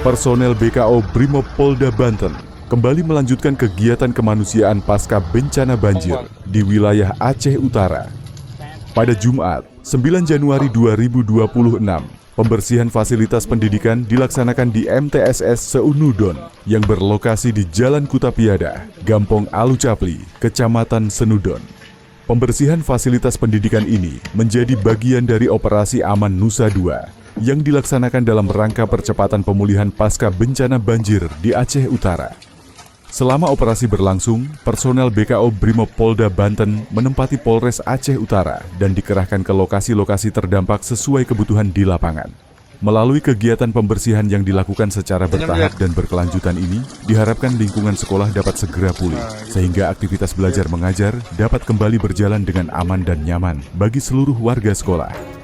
personel BKO Brimob Polda Banten kembali melanjutkan kegiatan kemanusiaan pasca bencana banjir di wilayah Aceh Utara. Pada Jumat, 9 Januari 2026, pembersihan fasilitas pendidikan dilaksanakan di MTSS Seunudon yang berlokasi di Jalan Kutapiada, Gampong Alu Capli, Kecamatan Senudon. Pembersihan fasilitas pendidikan ini menjadi bagian dari Operasi Aman Nusa II yang dilaksanakan dalam rangka percepatan pemulihan pasca bencana banjir di Aceh Utara. Selama operasi berlangsung, personel BKO Brimob Polda Banten menempati Polres Aceh Utara dan dikerahkan ke lokasi-lokasi terdampak sesuai kebutuhan di lapangan. Melalui kegiatan pembersihan yang dilakukan secara bertahap dan berkelanjutan ini, diharapkan lingkungan sekolah dapat segera pulih, sehingga aktivitas belajar mengajar dapat kembali berjalan dengan aman dan nyaman bagi seluruh warga sekolah.